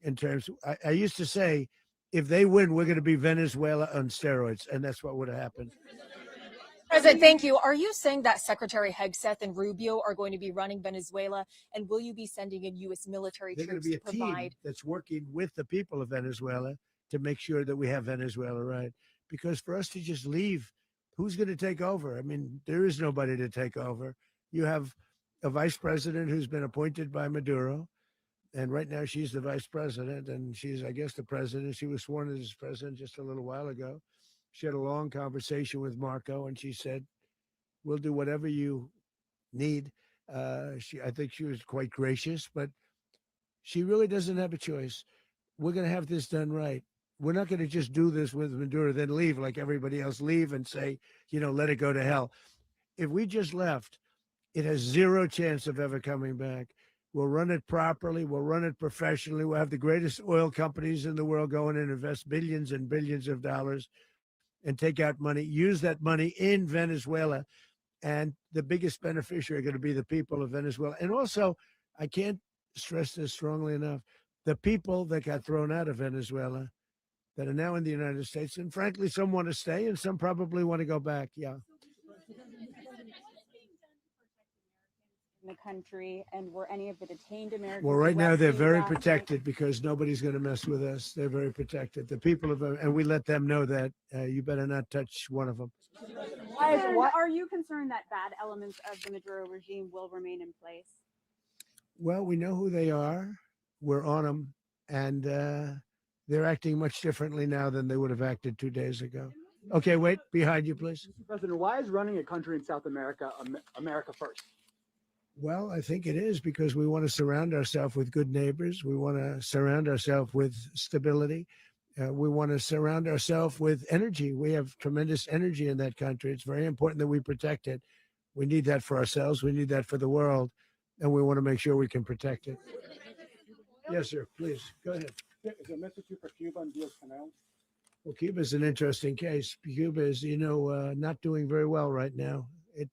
in terms. I used to say, if they win, we're going to be Venezuela on steroids. And that's what would have happened. President, thank you. Are you saying that Secretary Hegseth and Rubio are going to be running Venezuela, and will you be sending in U.S. military They're going to troops be to a team provide? that's working with the people of Venezuela to make sure that we have Venezuela right. Because for us to just leave, who's going to take over? I mean, there is nobody to take over. You have a vice president who's been appointed by Maduro. And right now she's the vice president and she's, I guess, the president. She was sworn in as president just a little while ago. She had a long conversation with Marco and she said, we'll do whatever you need. I think she was quite gracious, but she really doesn't have a choice. We're going to have this done right. We're not going to just do this with Maduro, then leave like everybody else, leave and say, let it go to hell. If we just left, it has zero chance of ever coming back. We'll run it properly. We'll run it professionally. We'll have the greatest oil companies in the world go in and invest billions and billions of dollars and take out money, use that money in Venezuela. And the biggest beneficiary are going to be the people of Venezuela. And also, I can't stress this strongly enough, the people that got thrown out of Venezuela that are now in the United States. And frankly, some want to stay and some probably want to go back. Yeah. In the country, and were any of the detained Americans? Well, right now they're rescued very last night? protected because nobody's going to mess with us. They're very protected. The people of, and we let them know that you better not touch one of them. Are you concerned that bad elements of the Maduro regime will remain in place? Well, we know who they are. We're on them, and they're acting much differently now than they would have acted 2 days ago. Okay, wait, behind you, please. Mr. President, why is running a country in South America America first? Well, I think it is because we want to surround ourselves with good neighbors. We want to surround ourselves with stability. We want to surround ourselves with energy. We have tremendous energy in that country. It's very important that we protect it. We need that for ourselves. We need that for the world. And we want to make sure we can protect it. Yes, sir. Please, go ahead. Is there a message for Cuba and Diaz-Canel? Well, Cuba is an interesting case. Cuba is, not doing very well right now.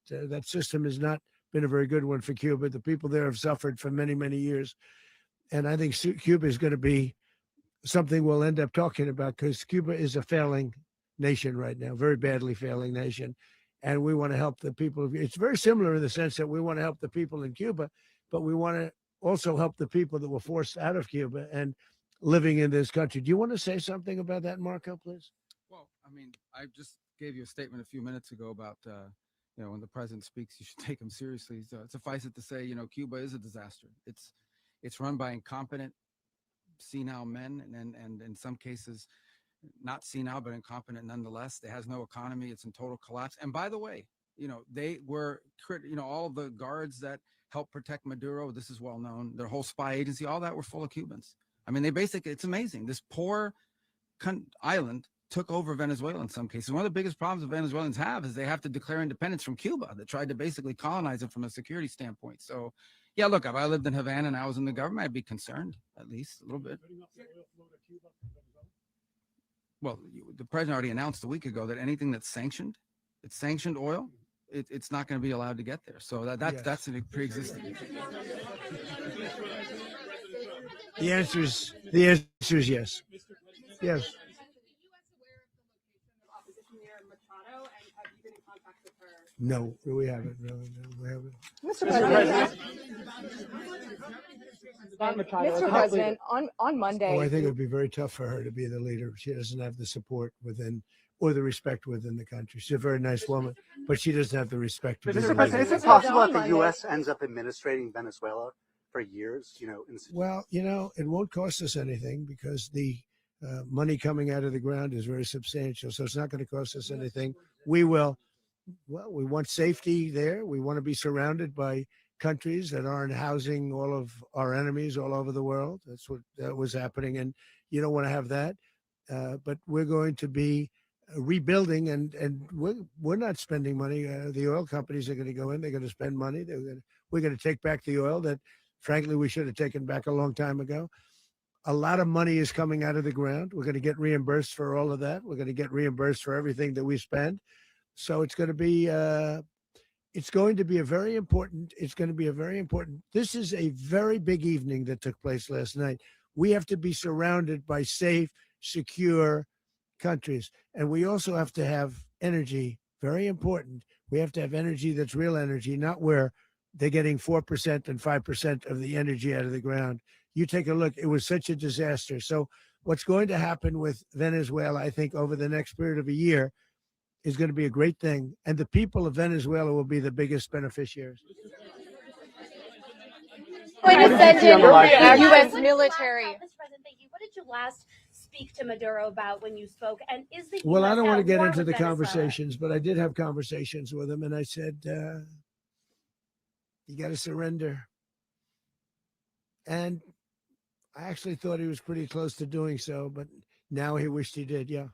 That system has not been a very good one for Cuba. The people there have suffered for many, many years. And I think Cuba is going to be something we'll end up talking about because Cuba is a failing nation right now, very badly failing nation. And we want to help the people. It's very similar in the sense that we want to help the people in Cuba, but we want to also help the people that were forced out of Cuba and living in this country. Do you want to say something about that, Marco, please? Well, I mean, I just gave you a statement a few minutes ago about, when the president speaks, you should take him seriously. So suffice it to say, Cuba is a disaster. It's run by incompetent, senile men, and in some cases, not senile, but incompetent nonetheless. It has no economy. It's in total collapse. And by the way, they were, all of the guards that helped protect Maduro, this is well known, their whole spy agency, all that were full of Cubans. I mean, it's amazing. This poor island took over Venezuela in some cases. One of the biggest problems the Venezuelans have is they have to declare independence from Cuba that tried to basically colonize it from a security standpoint. So, yeah, look, if I lived in Havana and I was in the government, I'd be concerned, at least a little bit. Well, the president already announced a week ago that anything that's sanctioned, it's sanctioned oil, it's not going to be allowed to get there. So that's a pre-existing. The answer is yes. Yes. No, we haven't. Really, no, we haven't. Mr. President. Mr. President, on Monday. Oh, I think it would be very tough for her to be the leader. She doesn't have the support within or the respect within the country. She's a very nice woman, but she doesn't have the respect. To be the Mr. President, is leader. it possible that the U.S. ends up administrating Venezuela for years? Well, it won't cost us anything because the money coming out of the ground is very substantial. So it's not going to cost us anything. We will. Well, we want safety there. We want to be surrounded by countries that aren't housing all of our enemies all over the world. That's what was happening. And you don't want to have that. But we're going to be rebuilding and we're not spending money. The oil companies are going to go in. They're going to spend money. We're going to take back the oil that, frankly, we should have taken back a long time ago. A lot of money is coming out of the ground. We're going to get reimbursed for all of that. We're going to get reimbursed for everything that we spend. So it's going to be a very important. This is a very big evening that took place last night. We have to be surrounded by safe, secure countries. And we also have to have energy, very important. We have to have energy that's real energy, not where they're getting 4% and 5% of the energy out of the ground. You take a look, it was such a disaster. So what's going to happen with Venezuela, I think, over the next period of a year is going to be a great thing. And the people of Venezuela will be the biggest beneficiaries. Going to send in the U.S. military. Mr. President, thank you. What did you last speak to Maduro about when you spoke? And is the Well, US I don't want to at get war into with the Venezuela? conversations, but I did have conversations with him, and I said, you got to surrender. And I actually thought he was pretty close to doing so, but now he wished he did, yeah.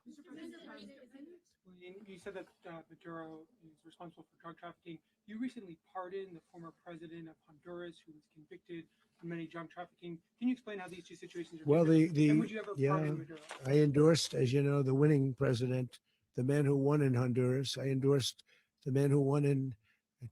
You said that Maduro is responsible for drug trafficking. You recently pardoned the former president of Honduras who was convicted of many drug trafficking. Can you explain how these two situations are Well, different? And would you ever pardon Maduro? I endorsed, as you know, the winning president, the man who won in Honduras. I endorsed the man who won in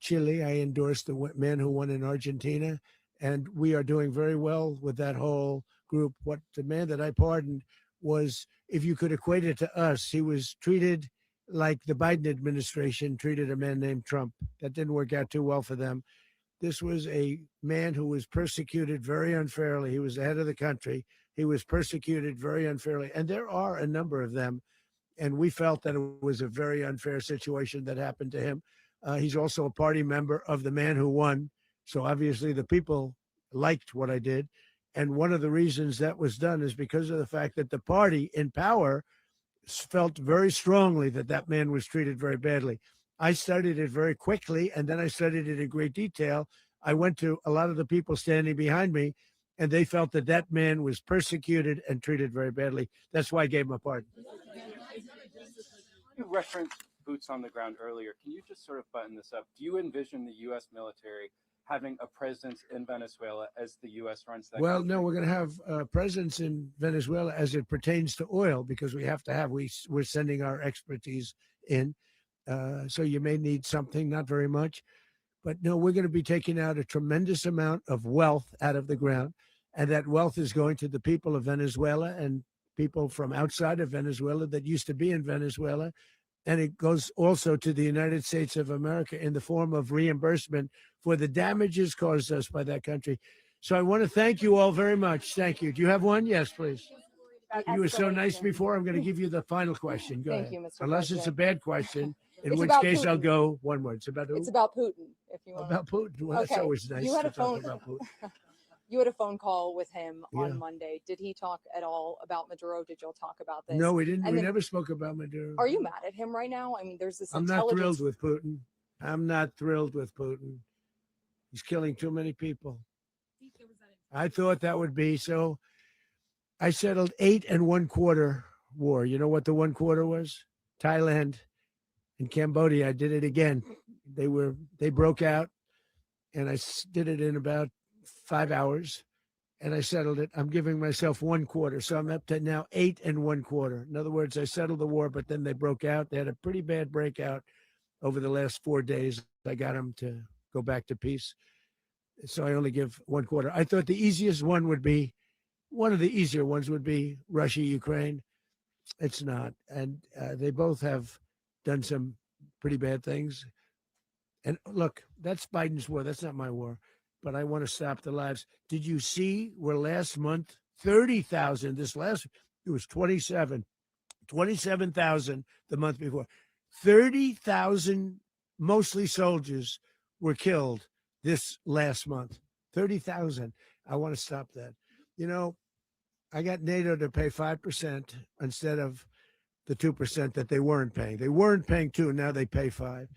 Chile. I endorsed the man who won in Argentina. And we are doing very well with that whole group. What the man that I pardoned was, if you could equate it to us, he was treated like the Biden administration treated a man named Trump. That didn't work out too well for them. This was a man who was persecuted very unfairly. He was the head of the country. He was persecuted very unfairly. And there are a number of them. And we felt that it was a very unfair situation that happened to him. He's also a party member of the man who won. So obviously the people liked what I did. And one of the reasons that was done is because of the fact that the party in power felt very strongly that that man was treated very badly. I studied it very quickly, and then I studied it in great detail. I went to a lot of the people standing behind me, and they felt that that man was persecuted and treated very badly. That's why I gave him a pardon. You referenced boots on the ground earlier. Can you just sort of button this up? Do you envision the U.S. military having a presence in Venezuela as the U.S. runs that Well, country? no, we're going to have a presence in Venezuela as it pertains to oil, because we have to have, we're sending our expertise in. So you may need something, not very much. But no, we're going to be taking out a tremendous amount of wealth out of the ground. And that wealth is going to the people of Venezuela and people from outside of Venezuela that used to be in Venezuela. And it goes also to the United States of America in the form of reimbursement for the damages caused us by that country. So I want to thank you all very much. Thank you. Do you have one? Yes, please. You were so nice before. I'm going to give you the final question. Go Thank ahead. you, Mr. Unless it's a President. bad question, in It's which about case I'll Putin. go one word. It's about who? It's about Putin, if you want. About Putin. Well, that's always nice You had to a talk phone. about Putin. You had a phone call with him Yeah. on Monday. Did he talk at all about Maduro? Did y'all talk about this? No, we didn't. And We then- never spoke about Maduro. Are you mad at him right now? I mean, there's this I'm not intelligence. thrilled with Putin. I'm not thrilled with Putin. He's killing too many people. I thought that would be so. I settled 8 1/4 war. You know what the 1/4 was? Thailand and Cambodia. I did it again. They broke out, and I did it in about 5 hours, and I settled it. I'm giving myself 1/4, so I'm up to now 8 1/4. In other words, I settled the war, but then they broke out. They had a pretty bad breakout over the last 4 days. I got them to go back to peace. So I only give 1/4. I thought the easiest one would be, one of the easier ones would be Russia, Ukraine. It's not. And they both have done some pretty bad things. And look, that's Biden's war. That's not my war. But I want to stop the lives. Did you see where last month, 30,000, it was 27,000 the month before. 30,000, mostly soldiers, were killed this last month. 30,000. I want to stop that. You know, I got NATO to pay 5% instead of the 2% that they weren't paying. They weren't paying 2, now they pay 5.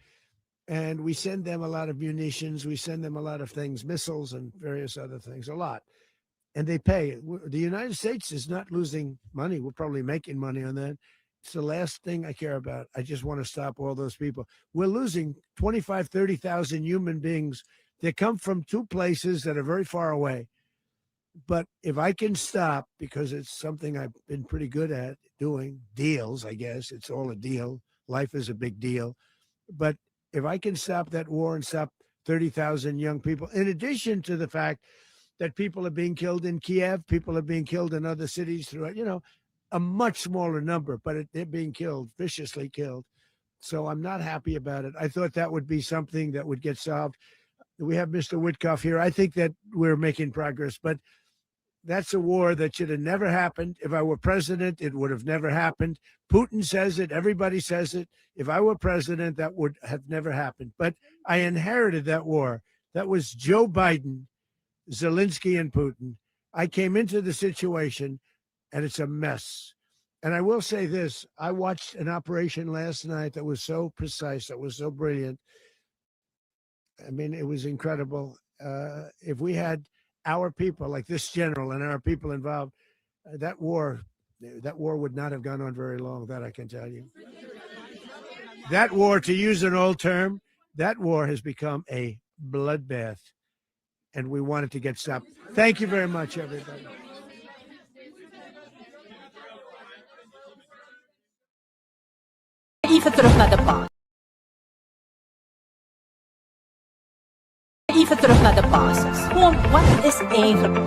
And we send them a lot of munitions. We send them a lot of things, missiles and various other things, a lot. And they pay. The United States is not losing money. We're probably making money on that. It's the last thing I care about. I just want to stop all those people. We're losing 25, 30,000 human beings. They come from 2 places that are very far away. But if I can stop, because it's something I've been pretty good at doing, deals, I guess. It's all a deal. Life is a big deal. But if I can stop that war and stop 30,000 young people, in addition to the fact that people are being killed in Kiev, people are being killed in other cities throughout, a much smaller number, but they're being killed, viciously killed. So I'm not happy about it. I thought that would be something that would get solved. We have Mr. Witkoff here. I think that we're making progress, but that's a war that should have never happened. If I were president, it would have never happened. Putin says it. Everybody says it. If I were president, that would have never happened. But I inherited that war. That was Joe Biden, Zelensky, and Putin. I came into the situation, and it's a mess. And I will say this. I watched an operation last night that was so precise, that was so brilliant. I mean, it was incredible. If we had our people, like this general and our people involved, that war would not have gone on very long, that I can tell you. That war, to use an old term, that war has become a bloodbath, and we want it to get stopped. Thank you very much, everybody. Even terug naar de basis. Even terug naar de basis. Gewoon, wat is eigenlijk?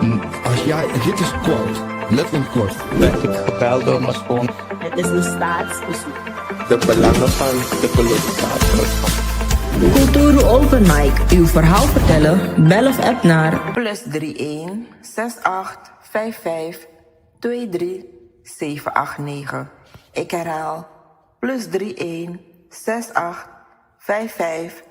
Als jij, dit is kort, letterlijk kort. Werd ik gebeld door mijn spoon. Het is een staatsbezoek. De belangen van de politicatie. Cultuur Open Mic. Uw verhaal vertellen? Bel of app naar +31 68 55 23 789. Ik herhaal +31 68 55